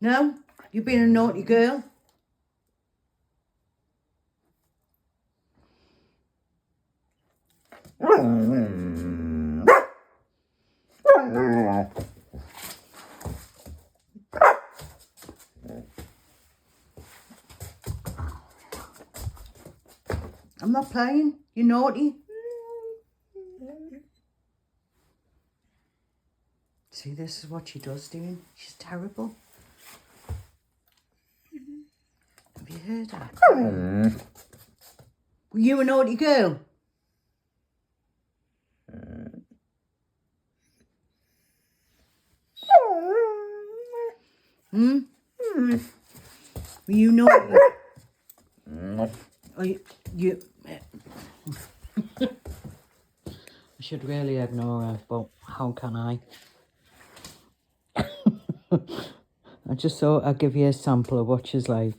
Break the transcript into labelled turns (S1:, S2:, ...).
S1: No? You've been a naughty girl? I'm not playing. You're naughty. See, this is what she does, doing. She's terrible. Have you heard her? Were you a naughty girl? Hmm? Were you naughty? Or you I should really ignore her, but how can I? I just thought I'd give you a sample of what she's like.